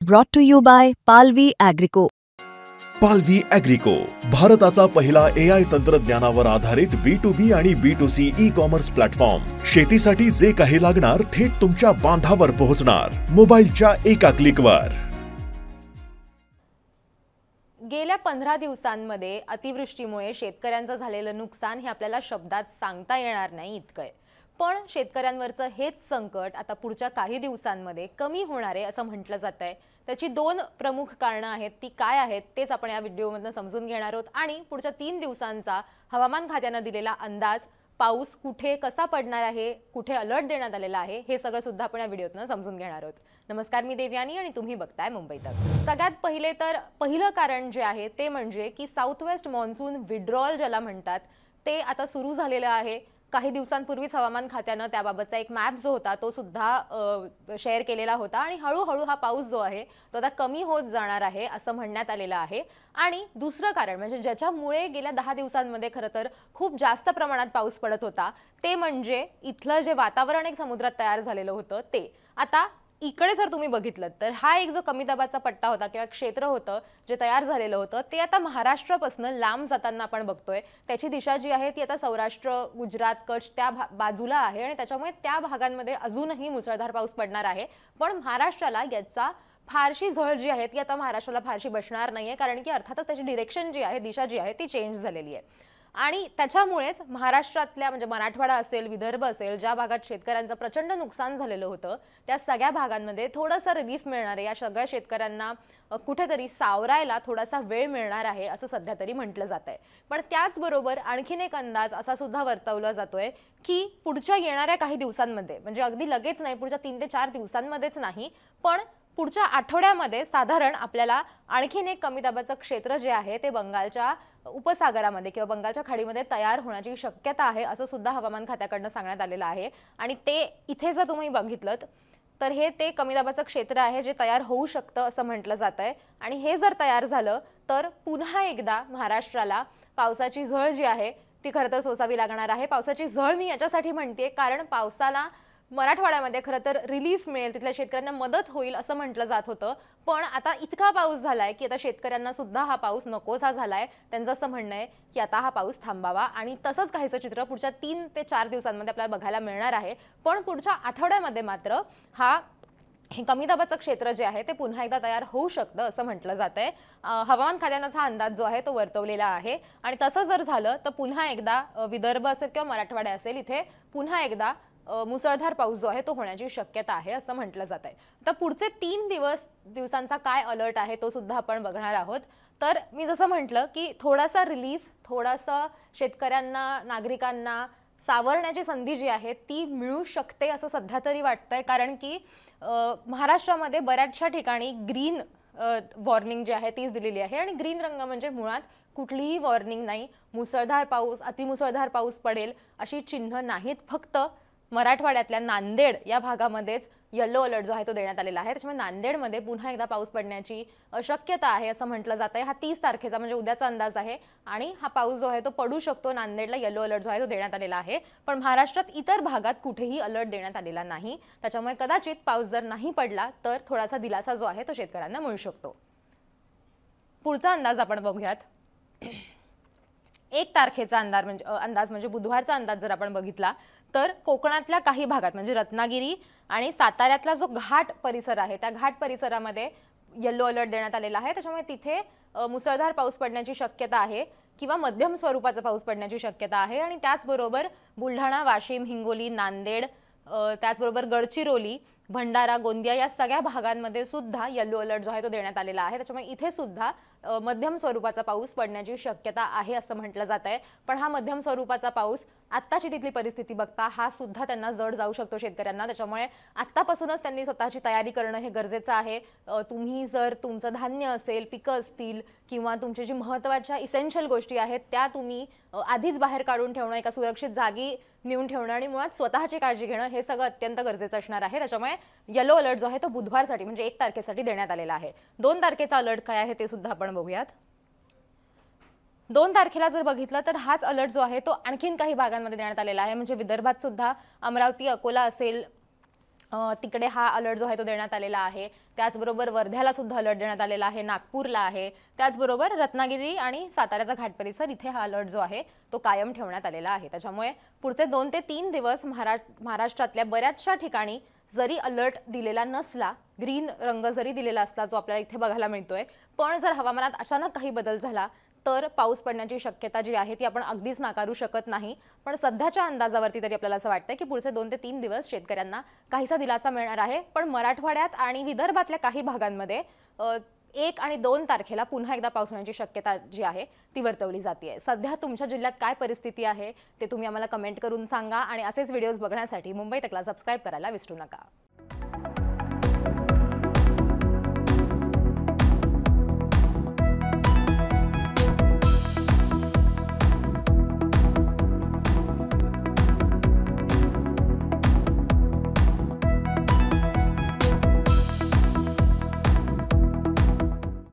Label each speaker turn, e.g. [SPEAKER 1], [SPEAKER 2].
[SPEAKER 1] Brought to you by Palvi Agrico.
[SPEAKER 2] पालवी ॲग्रिको, भारताचा पहिला AI तंत्रज्ञानावर आधारित B2B आणि B2C ई-कॉमर्स प्लॅटफॉर्म. शेतीसाठी जे काही लागणार थेट तुमच्या बांधावर पोहोचणार, मोबाईलच्या एका क्लिकवर.
[SPEAKER 3] गेल्या 15 दिवसांमध्ये अतिवृष्टीमुळे शेतकऱ्यांचं झालेलं नुकसान हे आपल्याला शब्दात सांगता येणार नाही इतकं आहे. पण शेतकऱ्यांवरचं हेच संकट आता पुढच्या काही दिवसांमध्ये कमी होणार आहे असं म्हटलं जातंय. त्याची दोन प्रमुख कारणं आहेत. ती काय आहेत तेच आपण या व्हिडिओमधून समजून घेणार आहोत आणि पुढच्या 3 दिवसांचा हवामान खात्याने दिलेला अंदाज, पाऊस कुठे कसा पडणार आहे, कुठे अलर्ट देण्यात आलेला आहे, हे सगळं सुद्धा आपण या व्हिडिओतून समजून घेणार आहोत. नमस्कार, मी देवयानी आणि तुम्ही बघताय मुंबई तक. सगळ्यात पहिलं कारण जे आहे ते म्हणजे की साऊथ वेस्ट मॉन्सून विड्रॉल ज्याला म्हणतात ते आता सुरू झालेलं आहे. काही दिवसांपूर्वीच हवामान खात्याने त्याबाबतचा एक मॅप जो होता तो सुद्धा शेअर केलेला होता आणि हळूहळू हा पाऊस जो आहे तो आता कमी होत जाणार आहे असं म्हणण्यात आलेलं आहे. आणि दुसरं कारण म्हणजे ज्याच्यामुळे गेल्या 10 दिवसांमध्ये खरं तर खूप जास्त प्रमाणात पाऊस पडत होता ते म्हणजे इथलं जे वातावरण एक समुद्रात तयार झालेलं होतं ते आता इकडे जर तुम्ही बघितलं तर हा एक जो कमी दाबाचा पट्टा होता किंवा क्षेत्र होतं जे तयार झालेलं होतं ते आता महाराष्ट्रापासून लांब जाताना आपण बघतोय. त्याची दिशा जी आहे ती आता सौराष्ट्र, गुजरात, कच्छ त्या बाजूला आहे आणि त्याच्यामुळे त्या भागांमध्ये अजूनही मुसळधार पाऊस पडणार आहे. पण महाराष्ट्राला याचा फारशी झळ जी आहे ती आता महाराष्ट्राला फारशी बसणार नाहीये, कारण की अर्थातच त्याची डिरेक्शन जी आहे, दिशा जी आहे ती चेंज झालेली आहे. आणि त्याच्यामुळेच महाराष्ट्रातल्या म्हणजे मराठवाडा असेल, विदर्भ असेल, ज्या भागात शेतकऱ्यांचं प्रचंड नुकसान झालेलं होतं त्या सगळ्या भागांमध्ये थोडंसं रिलीफ मिळणार आहे. या सगळ्या शेतकऱ्यांना कुठेतरी सावरायला थोडासा वेळ मिळणार आहे असं सध्या तरी म्हटलं जात आहे. पण त्याचबरोबर आणखीन एक अंदाज असा सुद्धा वर्तवला जातोय की पुढच्या येणाऱ्या काही दिवसांमध्ये, म्हणजे अगदी लगेच नाही, पुढच्या 3 ते 4 दिवसांमध्येच नाही, पण पुढच्या आठवड्यामध्ये साधारण आपल्याला आणखीन एक कमी दाबाचं क्षेत्र जे आहे ते बंगालच्या उपसागरामध्ये किंवा बंगालच्या खाडीमध्ये तयार होण्याची शक्यता आहे असं सुद्धा हवामान खात्याकडून सांगण्यात आलेलं आहे. आणि ते इथे जर तुम्ही बघितलं तर हे ते कमी दाबाचं क्षेत्र आहे जे तयार होऊ शकतं असं म्हटलं जात आहे. आणि हे जर तयार झालं तर पुन्हा एकदा महाराष्ट्राला पावसाची झळ जी आहे ती खरं तर सोसावी लागणार आहे. पावसाची झळ मी याच्यासाठी म्हणते कारण पावसाला मराठवाड्यामध्ये खरं तर रिलीफ मिळेल, तिथल्या शेतकऱ्यांना मदत होईल असं म्हटलं जात होतं. पण आता इतका पाऊस झालाय की आता शेतकऱ्यांना सुद्धा हा पाऊस नकोसा झालाय. त्यांचं असं म्हणणं आहे की आता हा पाऊस थांबावा आणि तसंच काहीचं चित्र पुढच्या 3 ते 4 दिवसांमध्ये आपल्याला बघायला मिळणार आहे. पण पुढच्या आठवड्यामध्ये मात्र हे कमी दाबाचं क्षेत्र जे आहे ते पुन्हा एकदा तयार होऊ शकतं असं म्हटलं जात आहे. हवामान खात्याचा हा अंदाज जो आहे तो वर्तवलेला आहे. आणि तसं जर झालं तर पुन्हा एकदा विदर्भ असेल किंवा मराठवाडा असेल इथे पुन्हा एकदा मुसळधार पाऊस जो आहे तो होण्याची शक्यता आहे असं म्हटलं जात आहे. आता पुढचे 3 दिवसांचा काय अलर्ट आहे तो सुद्धा आपण बघणार आहोत. तर मी जसं म्हटलं की थोडासा रिलीफ, थोडासा शेतकऱ्यांना, नागरिकांना सावरण्याची संधी जी आहे ती मिळू शकते असं सध्या तरी वाटतंय. कारण की महाराष्ट्रामध्ये बऱ्याचशा ठिकाणी ग्रीन वॉर्निंग जी आहे तीच दिलेली आहे आणि ग्रीन रंग म्हणजे मुळात कुठलीही वॉर्निंग नाही. मुसळधार पाऊस, अतिमुसळधार पाऊस पडेल अशी चिन्ह नाहीत. फक्त मराठवाड्यातल्या नांदेड या भागामध्येच येलो अलर्ट जो आहे तो देण्यात आलेला आहे. त्याच्यामुळे नांदेडमध्ये पुन्हा एकदा पाऊस पडण्याची शक्यता आहे असं म्हटलं जात आहे. हा 30 तारखेचा म्हणजे उद्याचा अंदाज आहे आणि हा पाऊस जो आहे तो पडू शकतो. नांदेडला येलो अलर्ट जो आहे तो देण्यात आलेला आहे. पण महाराष्ट्रात इतर भागात कुठेही अलर्ट देण्यात आलेला नाही. त्याच्यामुळे कदाचित पाऊस जर नाही पडला तर थोडासा दिलासा जो आहे तो शेतकऱ्यांना मिळू शकतो. पुढचा अंदाज आपण बघूयात. 1 तारखेचा अंदाज म्हणजे बुधवारचा अंदाज जर आपण बघितला तर कोकणातल्या काही भागात म्हणजे रत्नागिरी आणि साताऱ्यातला जो घाट परिसर आहे त्या घाट परिसरामध्ये येलो अलर्ट देण्यात आलेला आहे. त्याच्यामुळे तिथे मुसळधार पाऊस पडण्याची शक्यता आहे किंवा मध्यम स्वरूपाचा पाऊस पडण्याची शक्यता आहे. आणि त्याचबरोबर बुलढाणा, वाशिम, हिंगोली, नांदेड, त्याचबरोबर गडचिरोली, भंडारा, गोंदिया या सगळ्या भागांमध्ये सुद्धा येलो अलर्ट जो आहे तो देण्यात आलेला आहे. त्याच्यामुळे इथे सुद्धा मध्यम स्वरूपाचा पाऊस पडण्याची शक्यता आहे असं म्हटलं जात आहे. पण हा मध्यम स्वरूपाचा पाऊस आत्ताची तिथली परिस्थिती बघता हा सुद्धा त्यांना जड जाऊ शकतो शेतकऱ्यांना. त्याच्यामुळे आत्तापासूनच त्यांनी स्वतःची तयारी करणं हे गरजेचं आहे. तुम्ही जर तुमचं धान्य असेल, पिकं असतील किंवा तुमची जी महत्त्वाच्या इसेन्शियल गोष्टी आहेत त्या तुम्ही आधीच बाहेर काढून ठेवणं, एका सुरक्षित जागी नेऊन ठेवणं आणि मुळात स्वतःची काळजी घेणं हे सगळं अत्यंत गरजेचं असणार आहे. त्याच्यामुळे येलो अलर्ट जो आहे तो बुधवारसाठी म्हणजे 1 तारखेसाठी देण्यात आलेला आहे. 2 तारखेचा अलर्ट काय आहे ते सुद्धा आपण बघूयात. 2 तारखेला जर बघितलं तर हाच अलर्ट जो आहे तो आणखीन काही भागांमध्ये देण्यात आलेला आहे. म्हणजे विदर्भात सुद्धा अमरावती, अकोला असेल, तिकडे हा अलर्ट जो आहे तो देण्यात आलेला आहे. त्याचबरोबर वर्ध्याला सुद्धा अलर्ट देण्यात आलेला आहे, नागपूरला आहे. त्याचबरोबर रत्नागिरी आणि साताऱ्याचा घाट परिसर इथे हा अलर्ट जो आहे तो कायम ठेवण्यात आलेला आहे. त्याच्यामुळे पुढचे 2 ते 3 दिवस महाराष्ट्रातल्या बऱ्याचशा ठिकाणी जरी अलर्ट दिलेला नसला, ग्रीन रंग जरी दिलेला असला जो आपल्याला इथे बघायला मिळतोय, पण जर हवामानात अचानक काही बदल झाला तर पाऊस पडण्याची शक्यता जी आहे ती आपण अगदीच नाकारू शकत नाही. पण सध्याच्या अंदाजावरती तरी आपल्याला असं वाटतंय की पुढचे 2 ते 3 दिवस शेतकऱ्यांना काहीसा दिलासा मिळणार आहे. पण मराठवाड्यात आणि विदर्भातल्या काही भागांमध्ये 1 आणि 2 तारखेला पुन्हा एकदा पाऊस होण्याची शक्यता जी आहे ती वर्तवली जाते. सध्या तुमच्या जिल्ह्यात काय परिस्थिती आहे ते तुम्ही आम्हाला कमेंट करून सांगा आणि असेच व्हिडिओज बघण्यासाठी मुंबई तकला सबस्क्राईब करायला विसरू नका.